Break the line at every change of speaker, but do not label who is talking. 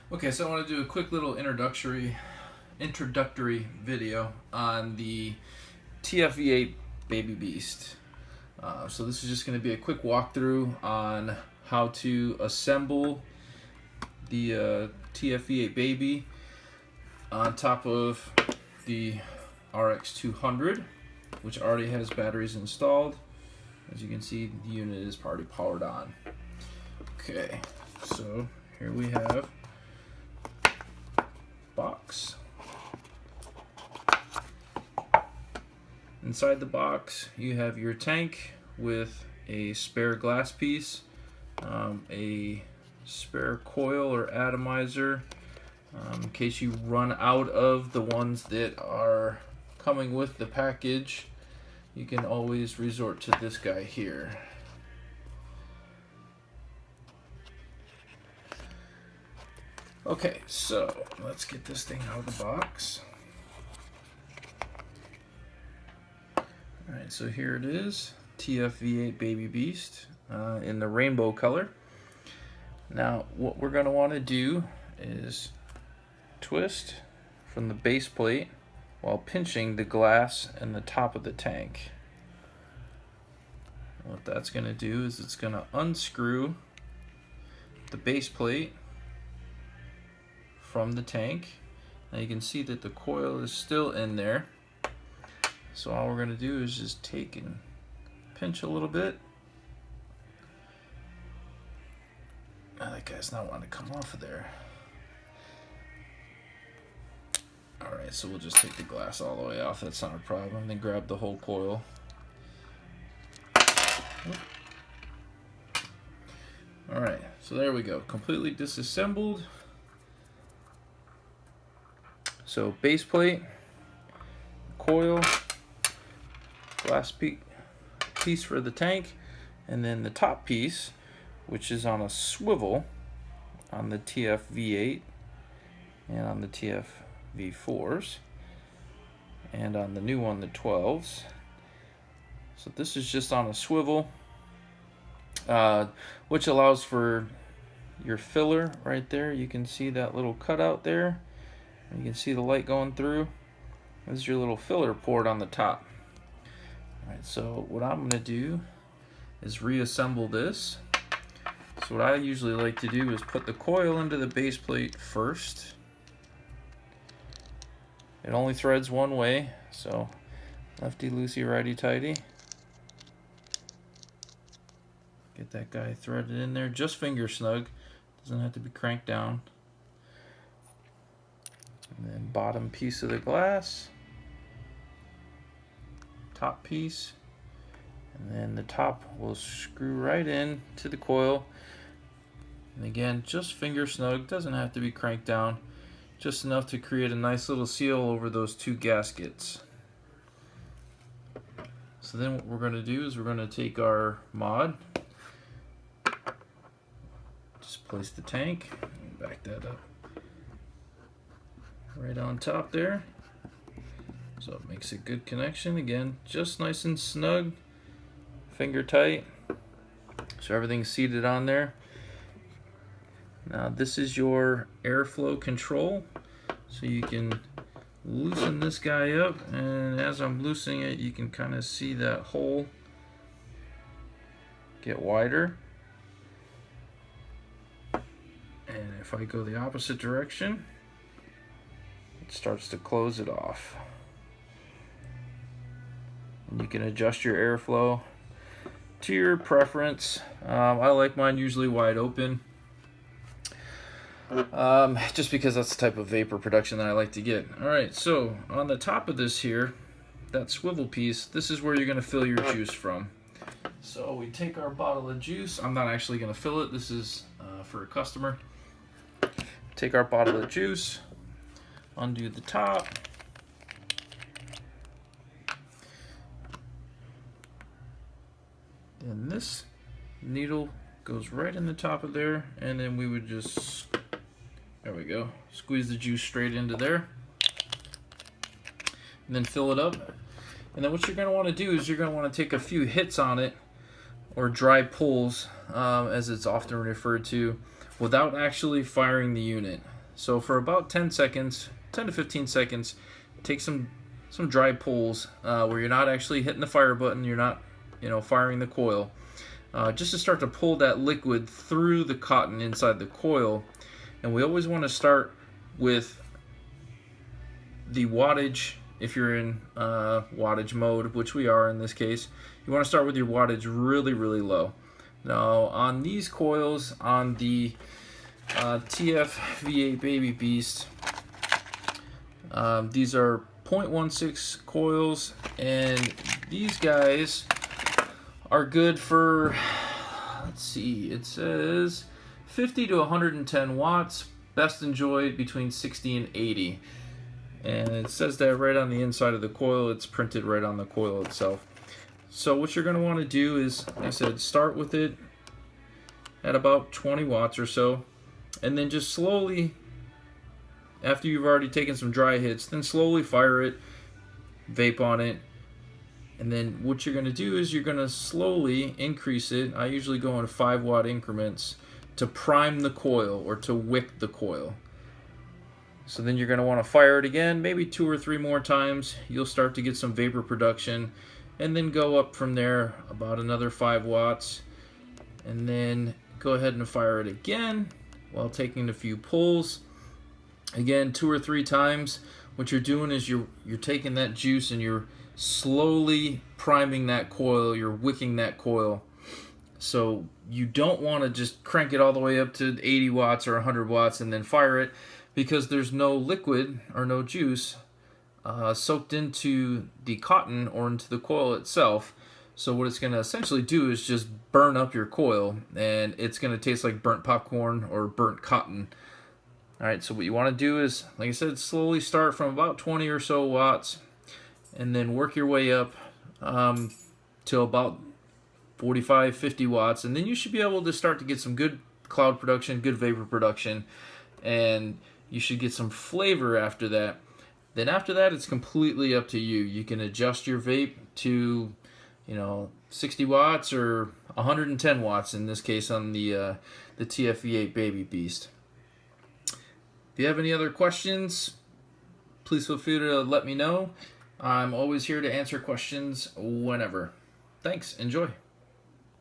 Okay, so I want to do a quick little introductory video on the TFV8 Baby Beast. So this is just going to be a quick walkthrough on how to assemble the TFV8 Baby on top of the RX200, which already has batteries installed. As you can see, the unit is already powered on. Okay, so here we have box. Inside the box you have your tank with a spare glass piece, a spare coil or atomizer in case you run out of the ones that are coming with the package. You can always resort to this guy here. Okay, so let's get this thing out of the box. Alright, so here it is, TFV8 Baby Beast in the rainbow color. Now what we're going to want to do is twist from the base plate while pinching the glass and the top of the tank. What that's going to do is it's going to unscrew the base plate from the tank. Now you can see that the coil is still in there. So all we're going to do is just take and pinch a little bit. Now that guy's not wanting to come off of there. Alright, so we'll just take the glass all the way off, that's not a problem. Then grab the whole coil. Alright, so there we go, completely disassembled. So base plate, coil, glass piece for the tank, and then the top piece, which is on a swivel on the TFV8 and on the TFV4s and on the new one, the 12s. So this is just on a swivel, which allows for your filler right there. You can see that little cutout there. You can see the light going through. This is your little filler port on the top. Alright, so what I'm going to do is reassemble this. So what I usually like to do is put the coil into the base plate first. It only threads one way, so lefty loosey, righty tighty. Get that guy threaded in there, just finger snug. Doesn't have to be cranked down. And then bottom piece of the glass, top piece, and then the top will screw right in to the coil. And again, just finger snug, doesn't have to be cranked down, just enough to create a nice little seal over those two gaskets. So then what we're going to do is we're going to take our mod, just place the tank, back that up right on top there, so it makes a good connection. Again, just nice and snug, finger tight, so everything's seated on there. Now this is your airflow control, so you can loosen this guy up, and as I'm loosening it you can kind of see that hole get wider. And if I go the opposite direction, it starts to close it off. And you can adjust your airflow to your preference. I like mine usually wide open, just because that's the type of vapor production that I like to get. Alright, so on the top of this here, that swivel piece, this is where you're going to fill your juice from. So we take our bottle of juice. I'm not actually going to fill it, this is for a customer. Take our bottle of juice, undo the top, and this needle goes right in the top of there, and then we would just, there we go, squeeze the juice straight into there, and then fill it up. And then what you're going to want to do is you're going to want to take a few hits on it, or dry pulls, as it's often referred to, without actually firing the unit. So for about 10 seconds, 10 to 15 seconds, take some dry pulls where you're not actually hitting the fire button, you're not, firing the coil. Just to start to pull that liquid through the cotton inside the coil. And we always want to start with the wattage. If you're in wattage mode, which we are in this case, you want to start with your wattage really, really low. Now on these coils, on the TF V8 Baby Beast, these are 0.16 coils, and these guys are good for, let's see, it says 50 to 110 watts, best enjoyed between 60 and 80. And it says that right on the inside of the coil. It's printed right on the coil itself. So what you're going to want to do is, like I said, start with it at about 20 watts or so, and then just slowly, after you've already taken some dry hits, then slowly fire it, vape on it. And then what you're going to do is you're going to slowly increase it. I usually go in 5-watt increments to prime the coil or to wick the coil. So then you're going to want to fire it again, maybe 2 or 3 more times. You'll start to get some vapor production, and then go up from there about another 5 watts. And then go ahead and fire it again while taking a few pulls. Again, 2 or 3 times. What you're doing is you're taking that juice and you're slowly priming that coil, you're wicking that coil. So you don't want to just crank it all the way up to 80 watts or 100 watts and then fire it, because there's no liquid or no juice soaked into the cotton or into the coil itself. So what it's going to essentially do is just burn up your coil, and it's going to taste like burnt popcorn or burnt cotton. Alright, so what you want to do is, like I said, slowly start from about 20 or so watts, and then work your way up to about 45, 50 watts, and then you should be able to start to get some good cloud production, good vapor production, and you should get some flavor after that. Then after that, it's completely up to you. You can adjust your vape to, 60 watts or 110 watts in this case on the TF V8 Baby Beast. If you have any other questions, please feel free to let me know. I'm always here to answer questions whenever. Thanks. Enjoy.